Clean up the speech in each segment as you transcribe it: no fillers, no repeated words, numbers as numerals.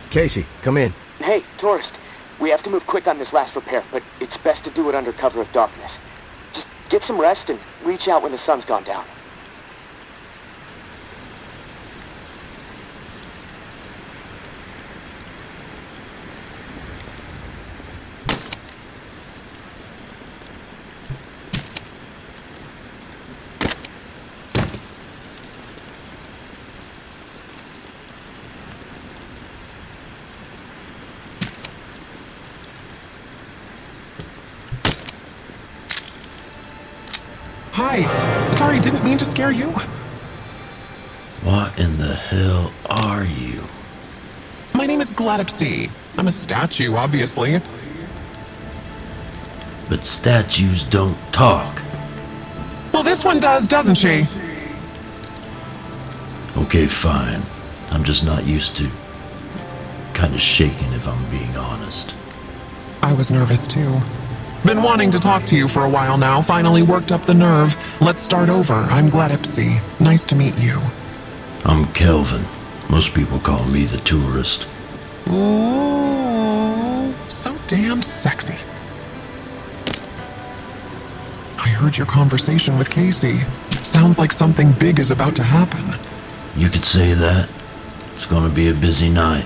Casey, come in. Hey, tourist. We have to move quick on this last repair, but it's best to do it under cover of darkness. Just get some rest and reach out when the sun's gone down. Hi. Sorry, didn't mean to scare you. What in the hell are you? My name is Gladipsy. I'm a statue, obviously. But statues don't talk. Well, this one does, doesn't she? Okay, fine. I'm just not used to kind of shaking, if I'm being honest. I was nervous too. Been wanting to talk to you for a while now, finally worked up the nerve. Let's start over. I'm Gladipsy. Nice to meet you. I'm Kelvin. Most people call me the tourist. Ooh, so damn sexy. I heard your conversation with Casey. Sounds like something big is about to happen. You could say that. It's gonna be a busy night.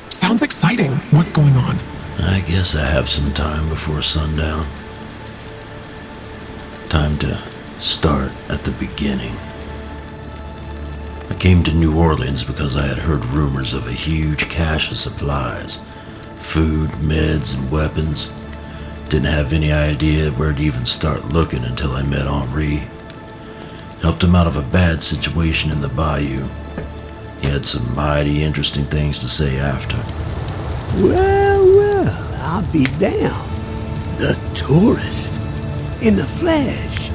Sounds exciting. What's going on? I guess I have some time before sundown. Time to start at the beginning. I came to New Orleans because I had heard rumors of a huge cache of supplies. Food, meds, and weapons. Didn't have any idea where to even start looking until I met Henri. Helped him out of a bad situation in the bayou. He had some mighty interesting things to say after. Well, I'll be damned. The tourist. In the flesh.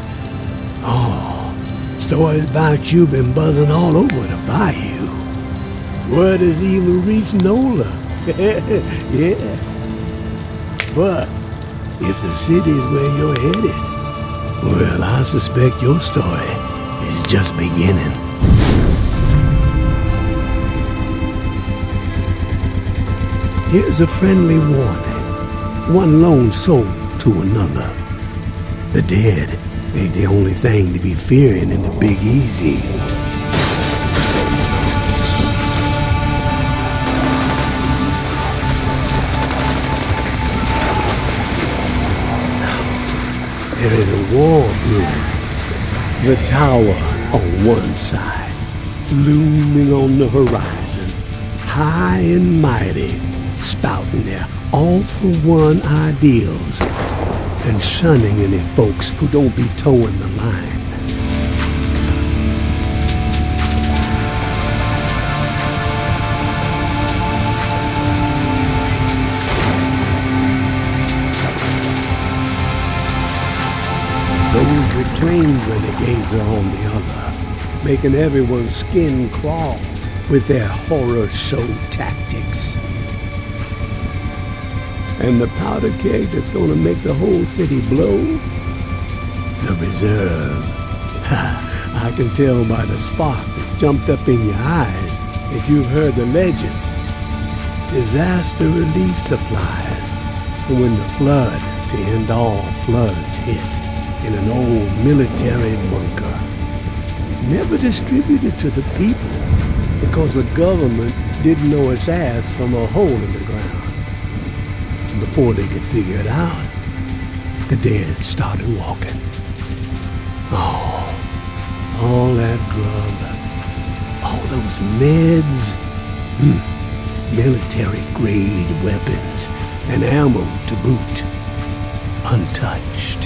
Oh, stories about you been buzzing all over the bayou. Word has even reached Nola. Yeah. But if the city's where you're headed, well, I suspect your story is just beginning. Here's a friendly warning. One lone soul to another. The dead ain't the only thing to be fearing in the Big Easy. There is a war brewing. The tower on one side, looming on the horizon, high and mighty, spouting their all-for-one ideals and shunning any folks who don't be towing the line. Those reclaimed renegades are on the other, making everyone's skin crawl with their horror show tactics. And the powder keg that's gonna make the whole city blow? The reserve. I can tell by the spark that jumped up in your eyes that you've heard the legend. Disaster relief supplies for when the flood to end all floods hit in an old military bunker. Never distributed to the people because the government didn't know its ass from a hole in the ground. Before they could figure it out, the dead started walking. Oh, all that grub, all those meds, military-grade weapons and ammo to boot, untouched,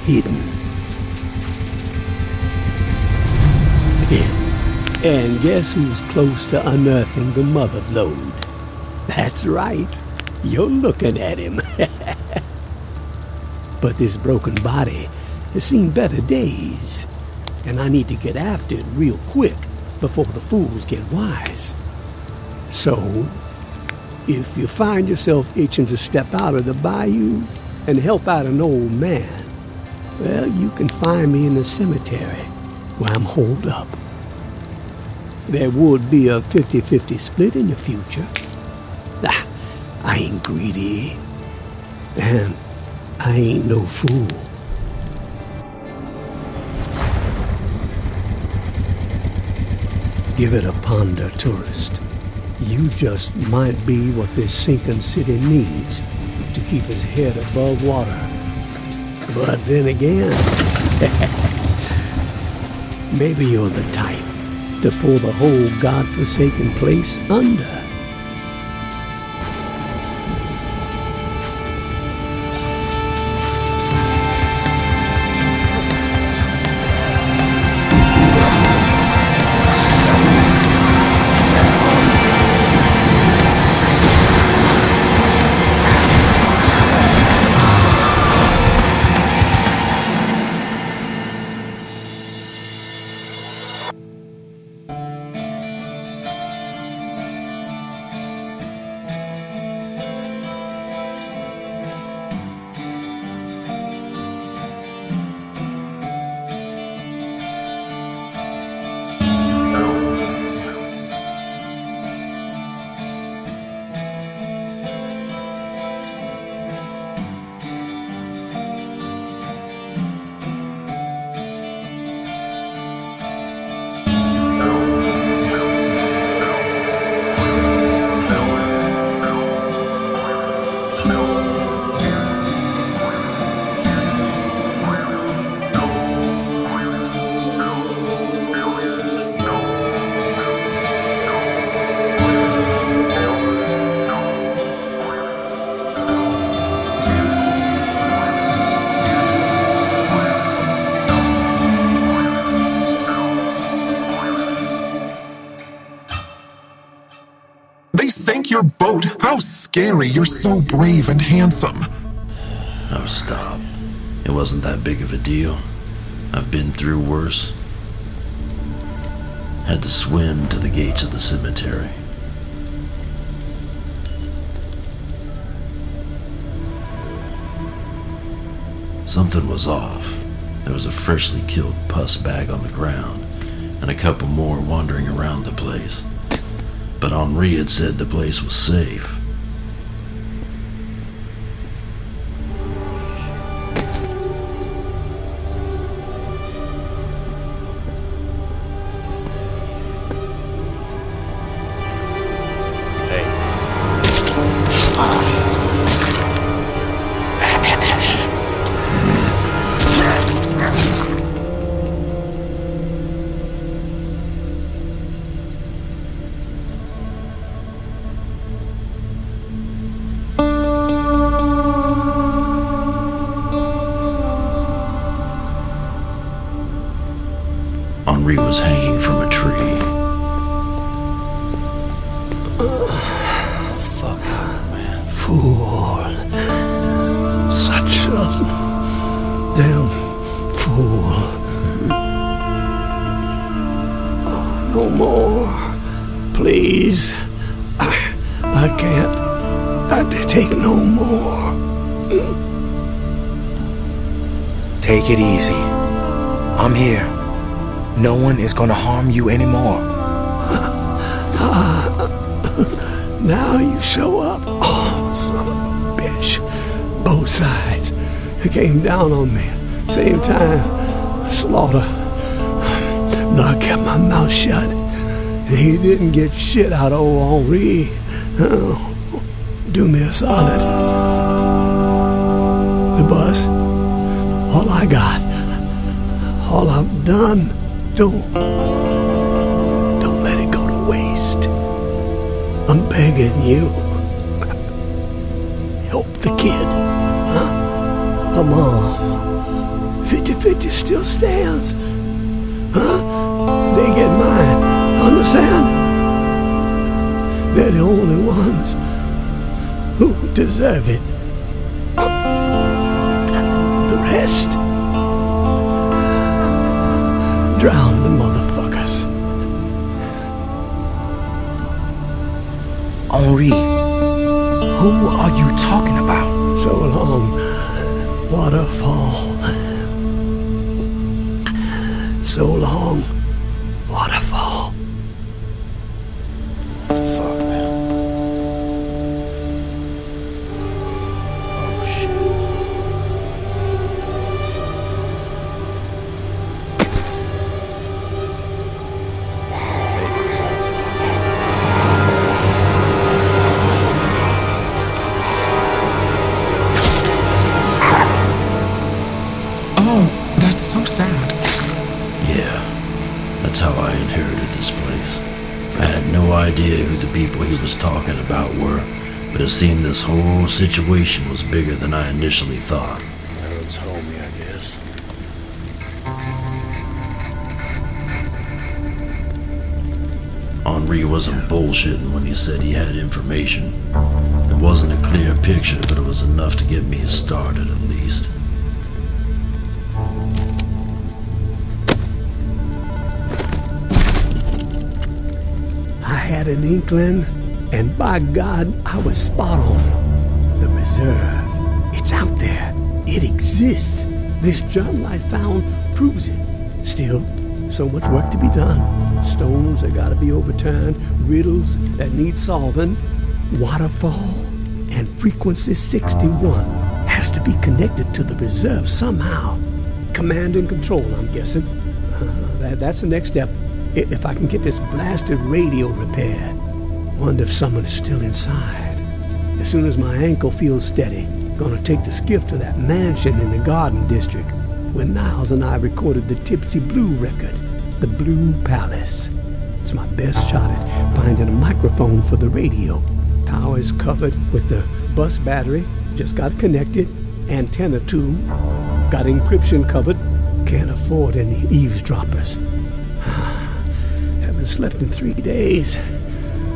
hidden. And guess who's close to unearthing the mother lode? That's right. You're looking at him. But this broken body has seen better days, and I need to get after it real quick before the fools get wise. So, if you find yourself itching to step out of the bayou and help out an old man, well, you can find me in the cemetery where I'm holed up. there would be a 50-50 split in the future. I ain't greedy, and I ain't no fool. Give it a ponder, tourist. You just might be what this sinking city needs to keep its head above water. But then again, maybe you're the type to pull the whole godforsaken place under. They sank your boat. How scary. You're so brave and handsome. Oh, stop. It wasn't that big of a deal. I've been through worse. Had to swim to the gates of the cemetery. Something was off. There was a freshly killed pus bag on the ground, and a couple more wandering around the place. But Henri had said the place was safe. Henri was hanging from a tree. Fuck out, man. Fool. Such a damn fool. Oh, no more. Please. I can't. I take no more. Take it easy. I'm here. No one is gonna harm you anymore. Now you show up. Oh, son of a bitch. Both sides. You came down on me. Same time. Slaughter. But I kept my mouth shut. He didn't get shit out of old Henri. Oh, do me a solid. The bus. All I got. All I've done. Don't let it go to waste. I'm begging you. Help the kid. Huh? Come on. 50-50 still stands. Huh? They get mine. Understand? They're the only ones who deserve it. The rest, drown the motherfuckers. Henri, who are you talking about? So long, waterfall. So long, waterfall. idea who the people he was talking about were, but it seemed this whole situation was bigger than I initially thought. Well, it's homie, I guess. Henri wasn't bullshitting when he said he had information. It wasn't a clear picture, but it was enough to get me started at least. I had an inkling, and by God, I was spot on. The reserve. It's out there. It exists. This journal I found proves it. Still, so much work to be done. Stones that gotta be overturned, riddles that need solving, waterfall, and frequency 61 has to be connected to the reserve somehow. Command and control, I'm guessing. That's the next step. If I can get this blasted radio repaired. Wonder if someone is still inside. As soon as my ankle feels steady, gonna take the skiff to that mansion in the Garden District where Niles and I recorded the Tipsy Blue record, the Blue Palace. It's my best shot at finding a microphone for the radio. Power is covered with the bus battery, just got connected. Antenna too, got encryption covered. Can't afford any eavesdroppers. Haven't slept in 3 days.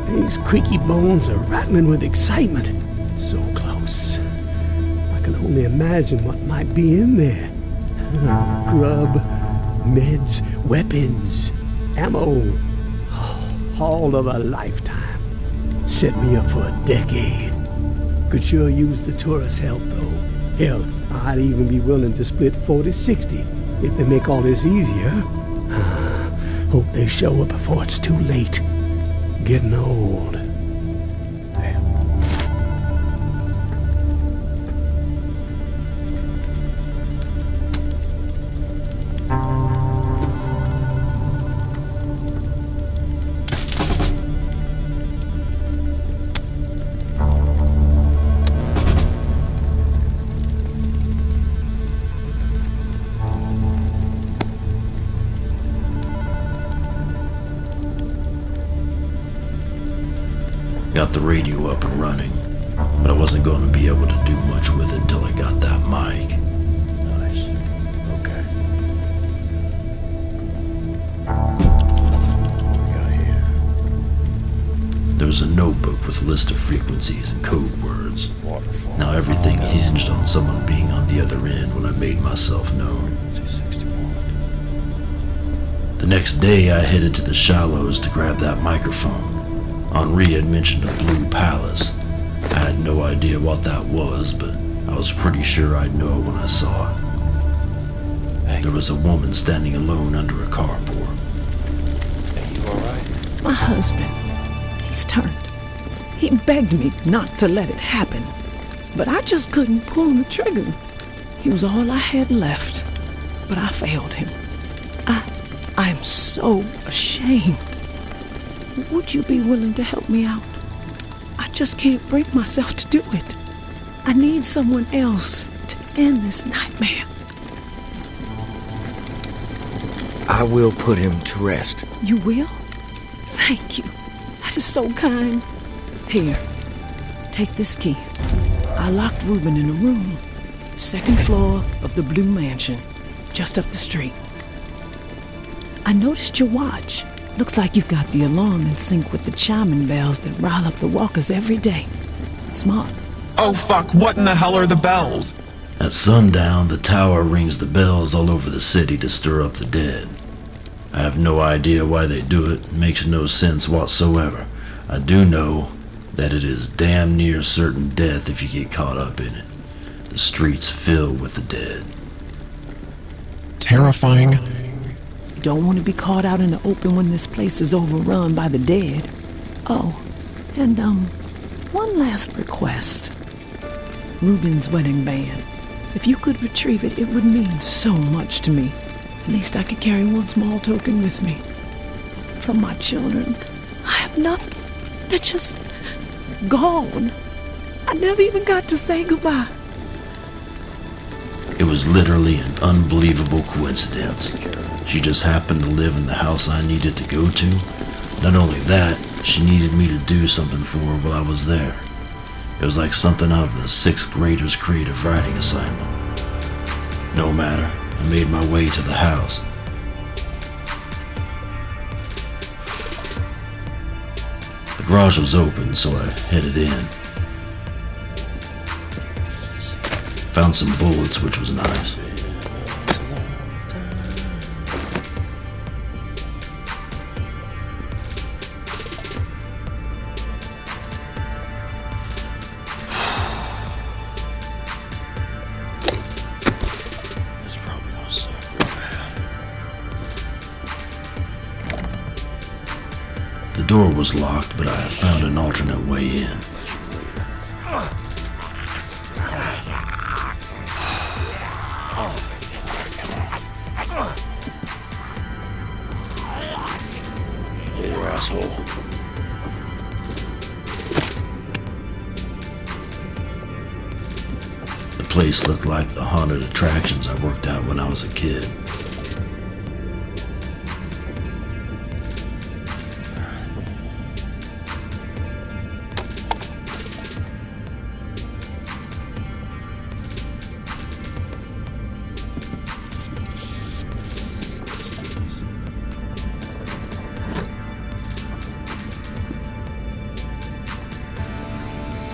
These creaky bones are rattling with excitement. So close. I can only imagine what might be in there. Grub, meds, weapons, ammo. Haul of a lifetime. Set me up for a decade. Could sure use the tourist help, though. Hell, I'd even be willing to split 40-60 if they make all this easier. Hope they show up before it's too late. Getting old. Damn. Got the radio up and running, but I wasn't going to be able to do much with it until I got that mic. Nice. Okay. What we got here? There was a notebook with a list of frequencies and code words. Waterfall. Now everything hinged on someone being on the other end when I made myself known. 61. The next day I headed to the shallows to grab that microphone. Henri had mentioned a Blue Palace. I had no idea what that was, but I was pretty sure I'd know it when I saw it. Hey. There was a woman standing alone under a carport. Hey, you alright? My husband, he's turned. He begged me not to let it happen, but I just couldn't pull the trigger. He was all I had left, but I failed him. I am so ashamed. Would you be willing to help me out? I just can't bring myself to do it. I need someone else to end this nightmare. I will put him to rest. You will? Thank you. That is so kind. Here, take this key. I locked Reuben in a room, second floor of the Blue Mansion, just up the street. I noticed your watch. Looks like you've got the alarm in sync with the chiming bells that rile up the walkers every day. Smart. Oh fuck, what in the hell are the bells? At sundown, the tower rings the bells all over the city to stir up the dead. I have no idea why they do it. It makes no sense whatsoever. I do know that it is damn near certain death if you get caught up in it. The streets fill with the dead. Terrifying. You don't want to be caught out in the open when this place is overrun by the dead. Oh, and one last request. Reuben's wedding band. If you could retrieve it, it would mean so much to me. At least I could carry one small token with me. From my children, I have nothing. They're just gone. I never even got to say goodbye. It was literally an unbelievable coincidence. She just happened to live in the house I needed to go to. Not only that, she needed me to do something for her while I was there. It was like something out of a 6th grader's creative writing assignment. No matter, I made my way to the house. The garage was open, so I headed in. Found some bullets, which was nice. It's probably gonna suck real bad. The door was locked, but I found an alternate way in. Later, asshole. The place looked like the haunted attractions I worked at when I was a kid.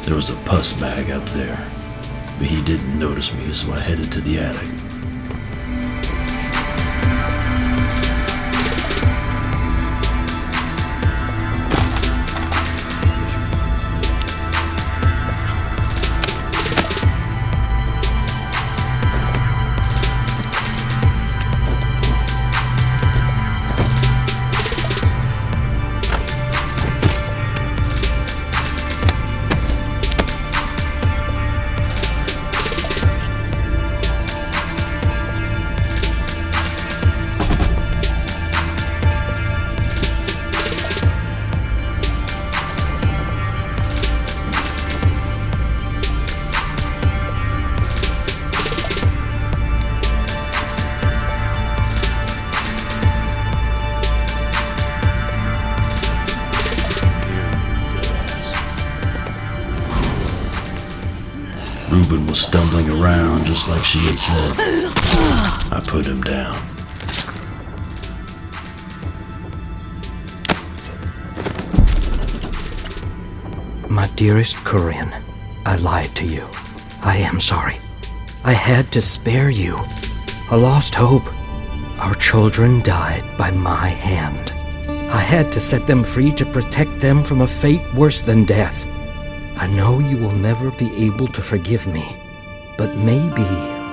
There was a pus bag up there, but he didn't notice me, so I headed to the attic. Reuben was stumbling around just like she had said. I put him down. My dearest Corinne, I lied to you. I am sorry. I had to spare you. A lost hope. Our children died by my hand. I had to set them free to protect them from a fate worse than death. I know you will never be able to forgive me, but maybe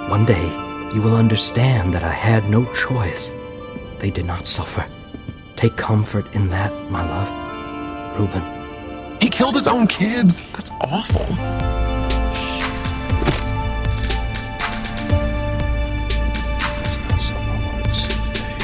one day you will understand that I had no choice. They did not suffer. Take comfort in that, my love. Reuben. He killed his own kids. That's awful. That's not something I wanted to see today.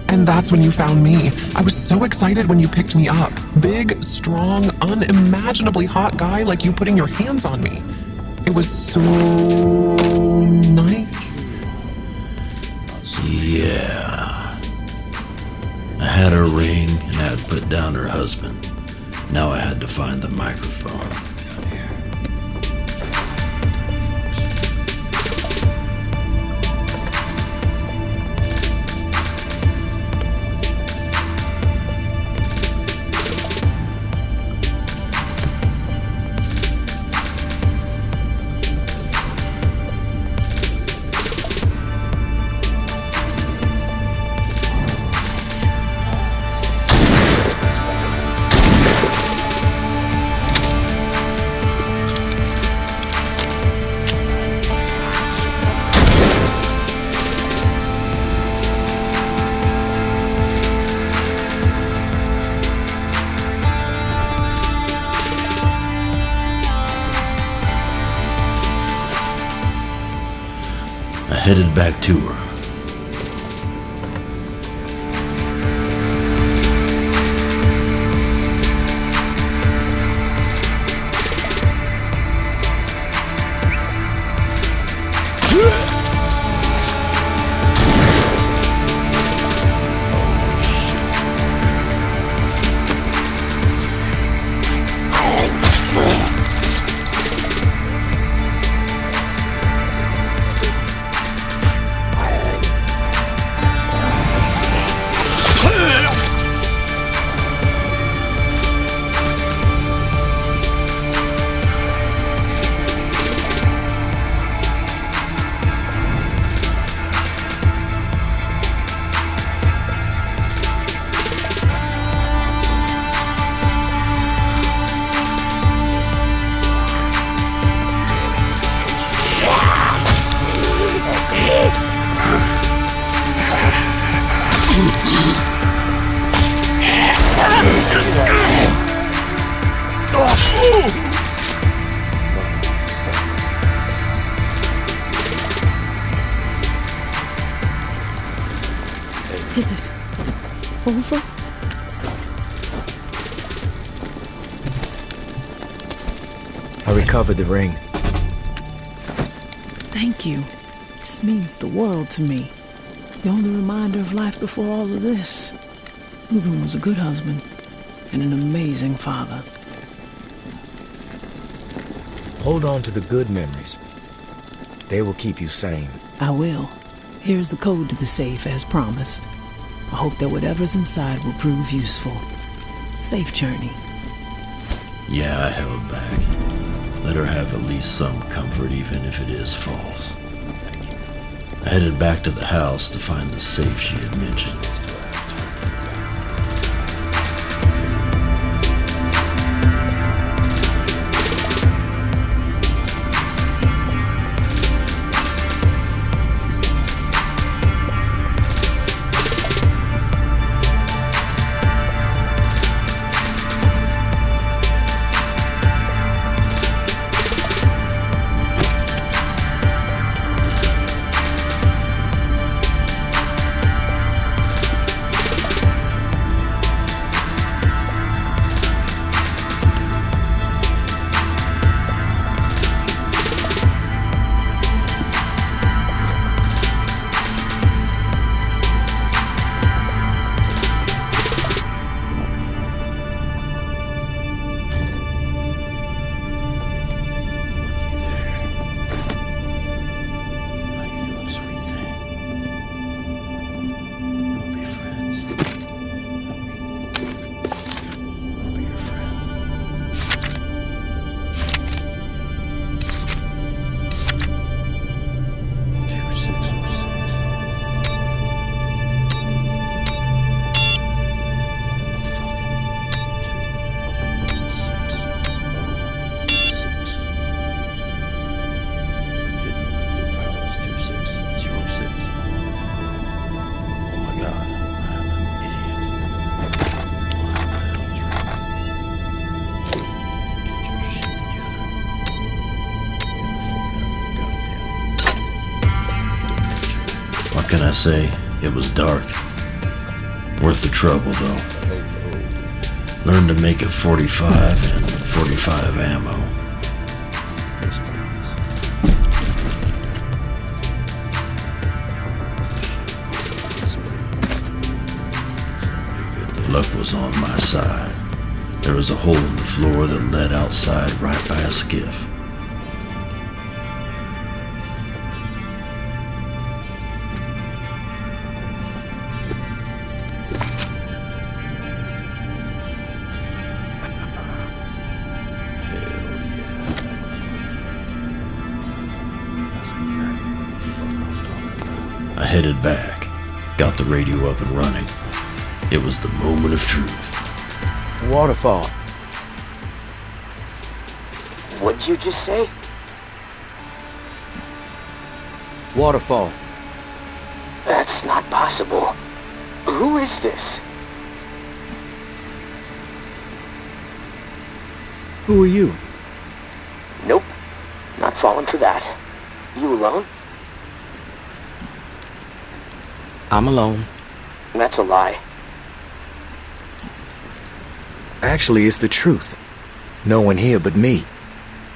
And that's when you found me. I was so excited when you picked me up. Big, strong, unimaginably hot guy like you putting your hands on me. It was so nice. Yeah. I had her ring and had put down her husband. Now I had to find the microphone. I headed back to her. I recovered the ring. Thank you. This means the world to me. The only reminder of life before all of this. Reuben was a good husband and an amazing father. Hold on to the good memories. They will keep you sane. I will. Here's the code to the safe as promised. I hope that whatever's inside will prove useful. Safe journey. Yeah, I held back. Let her have at least some comfort, even if it is false. I headed back to the house to find the safe she had mentioned. What can I say? It was dark. Worth the trouble, though. Learned to make it 45 and 45 ammo. Luck was on my side. There was a hole in the floor that led outside right by a skiff. I headed back, got the radio up and running. It was the moment of truth. Waterfall. What'd you just say? Waterfall. That's not possible. Who is this? Who are you? Nope. Not falling for that. You alone? I'm alone. That's a lie. Actually, it's the truth. No one here but me.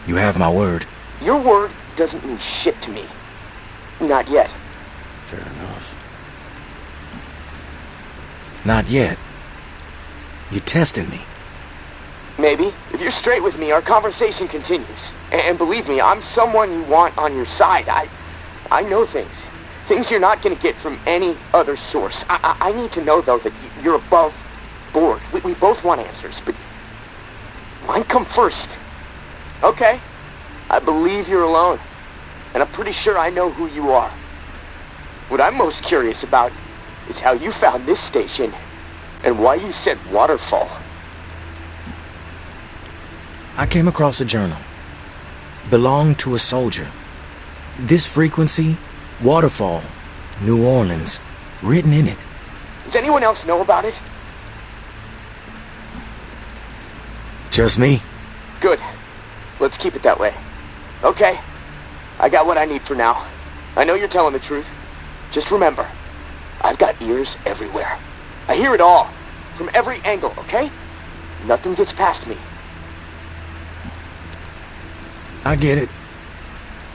You have my word. Your word doesn't mean shit to me. Not yet. Fair enough. Not yet. You're testing me. Maybe. If you're straight with me, our conversation continues. And believe me, I'm someone you want on your side. I know things. Things you're not going to get from any other source. I need to know, though, that you're above board. We both want answers, but mine come first. Okay. I believe you're alone. And I'm pretty sure I know who you are. What I'm most curious about is how you found this station and why you said waterfall. I came across a journal. Belonged to a soldier. This frequency, waterfall, New Orleans, written in it. Does anyone else know about it? Just me. Good. Let's keep it that way. Okay. I got what I need for now. I know you're telling the truth. Just remember, I've got ears everywhere. I hear it all. From every angle, okay? Nothing gets past me. I get it.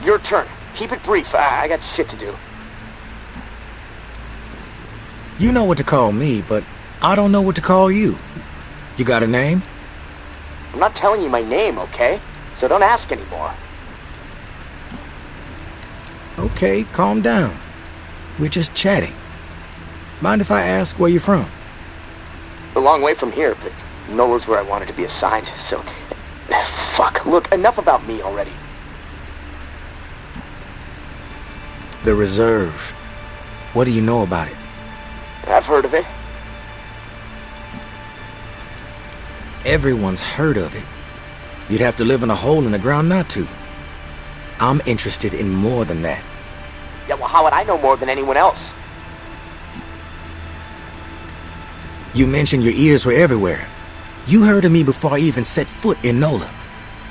Your turn. Keep it brief. I got shit to do. You know what to call me, but I don't know what to call you. You got a name? I'm not telling you my name, okay? So don't ask anymore. Okay, calm down. We're just chatting. Mind if I ask where you're from? A long way from here, but Nola's where I wanted to be assigned, so... Fuck, look, enough about me already. The Reserve. What do you know about it? I've heard of it. Everyone's heard of it. You'd have to live in a hole in the ground not to. I'm interested in more than that. Yeah, well, how would I know more than anyone else? You mentioned your ears were everywhere. You heard of me before I even set foot in Nola.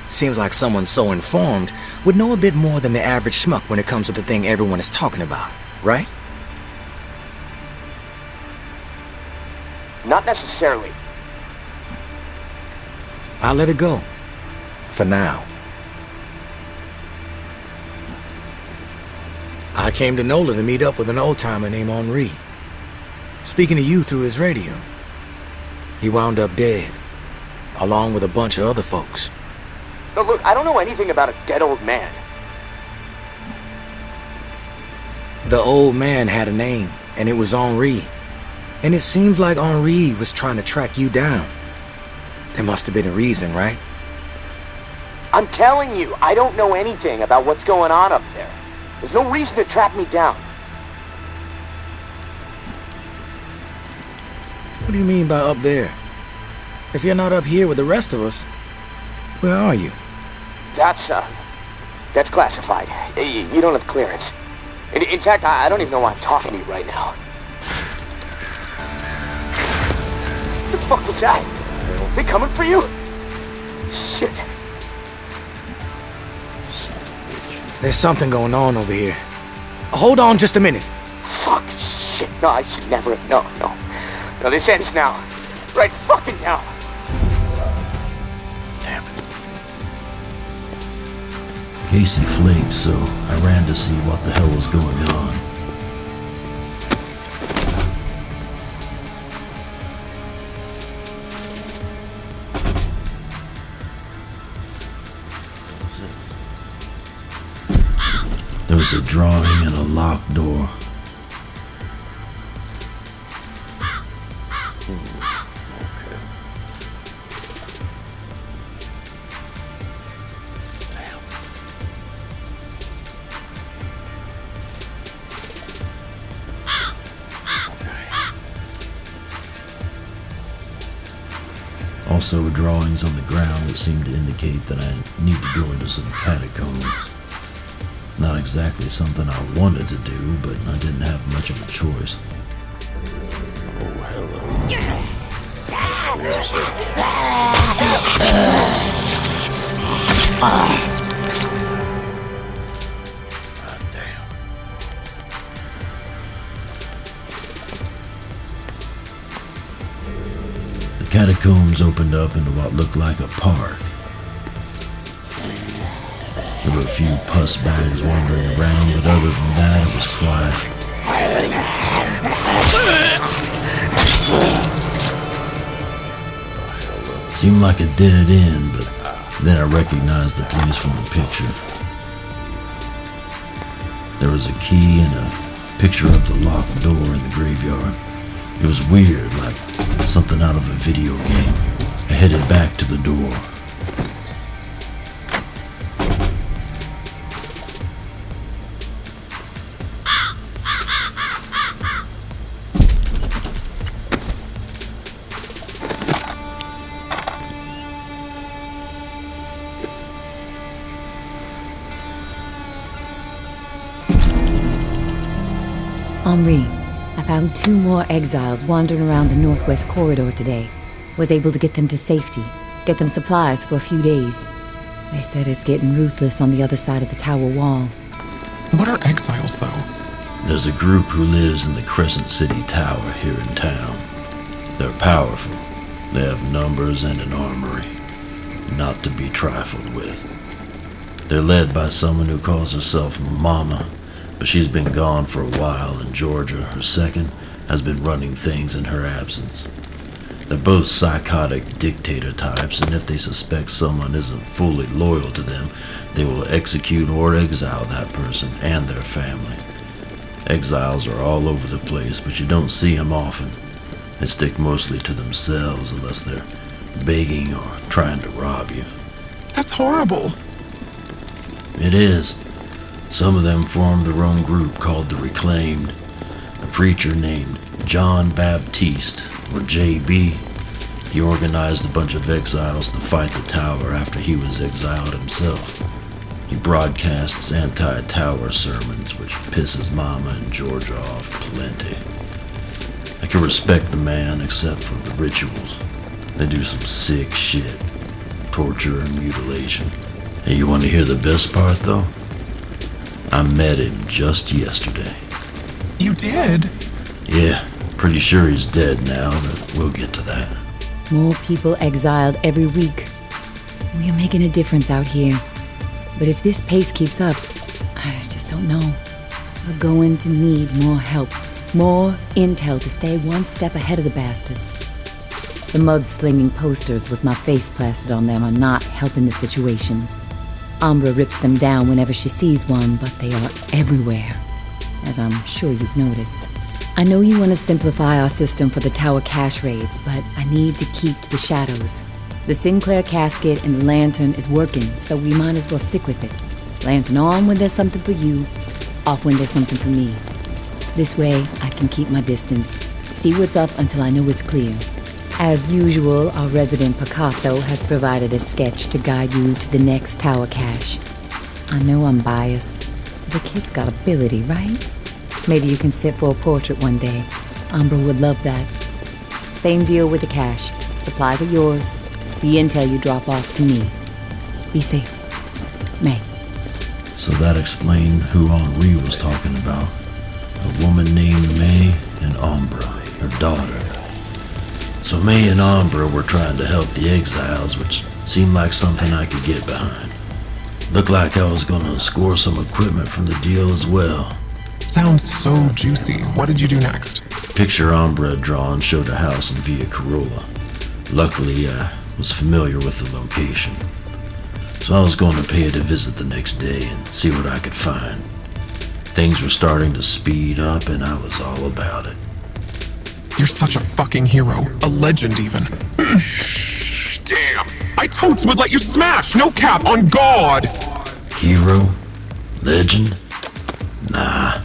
Seems like someone so informed would know a bit more than the average schmuck when it comes to the thing everyone is talking about, right? Not necessarily. I'll let it go. For now. I came to Nola to meet up with an old-timer named Henri. Speaking to you through his radio. He wound up dead, along with a bunch of other folks. No, look, I don't know anything about a dead old man. The old man had a name, and it was Henri. And it seems like Henri was trying to track you down. There must have been a reason, right? I'm telling you, I don't know anything about what's going on up there. There's no reason to track me down. What do you mean by up there? If you're not up here with the rest of us, where are you? That's classified. You don't have clearance. In fact, I don't even know why I'm talking to you right now. What the fuck was that? They coming for you? Shit. There's something going on over here. Hold on just a minute. Fuck, shit. No, I should never have. No. No, this ends now. Right fucking now. Damn it. Casey flaked, so I ran to see what the hell was going on. There was a drawing and a locked door. Also drawings on the ground that seemed to indicate that I need to go into some catacombs. Not exactly something I wanted to do, but I didn't have much of a choice. Oh, hello. God damn. The catacombs opened up into what looked like a park. There were a few pus bags wandering around, but other than that, it was quiet. Seemed like a dead end, but then I recognized the place from the picture. There was a key and a picture of the locked door in the graveyard. It was weird, like something out of a video game. I headed back to the door. Henri, I found 2 more exiles wandering around the northwest corridor today. Was able to get them to safety, get them supplies for a few days. They said it's getting ruthless on the other side of the tower wall. What are exiles, though? There's a group who lives in the Crescent City Tower here in town. They're powerful. They have numbers and an armory. Not to be trifled with. They're led by someone who calls herself Mama, but she's been gone for a while, and Georgia, her second, has been running things in her absence. They're both psychotic dictator types, and if they suspect someone isn't fully loyal to them, they will execute or exile that person and their family. Exiles are all over the place, but you don't see them often. They stick mostly to themselves unless they're begging or trying to rob you. That's horrible. It is. Some of them formed their own group called the Reclaimed. A preacher named John Baptiste, or JB, he organized a bunch of exiles to fight the tower after he was exiled himself. He broadcasts anti-tower sermons, which pisses Mama and Georgia off plenty. I can respect the man except for the rituals. They do some sick shit. Torture and mutilation. Hey, you want to hear the best part, though? I met him just yesterday. You did? Yeah, pretty sure he's dead now, but we'll get to that. More people exiled every week. We are making a difference out here. But if this pace keeps up, I just don't know. We're going to need more help. More intel to stay one step ahead of the bastards. The mud-slinging posters with my face plastered on them are not helping the situation. Umbra rips them down whenever she sees one, but they are everywhere, as I'm sure you've noticed. I know you want to simplify our system for the tower cache raids, but I need to keep to the shadows. The Sinclair casket and the lantern is working, so we might as well stick with it. Lantern on when there's something for you, off when there's something for me. This way, I can keep my distance, see what's up until I know it's clear. As usual, our resident Picasso has provided a sketch to guide you to the next tower cache. I know I'm biased, but the kid's got ability, right? Maybe you can sit for a portrait one day. Umbra would love that. Same deal with the cache. Supplies are yours. The intel you drop off to me. Be safe. May. So that explained who Henri was talking about. A woman named May and Umbra, her daughter. So May and Umbra were trying to help the exiles, which seemed like something I could get behind. Looked like I was gonna score some equipment from the deal as well. Sounds so juicy. What did you do next? Picture Umbra had drawn showed a house in Via Corolla. Luckily, I was familiar with the location. So I was going to pay it a visit the next day and see what I could find. Things were starting to speed up and I was all about it. You're such a fucking hero. A legend, even. Damn. I totes would let you smash. No cap, on God. Hero? Legend? Nah.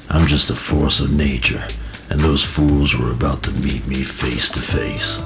I'm just a force of nature, and those fools were about to meet me face to face.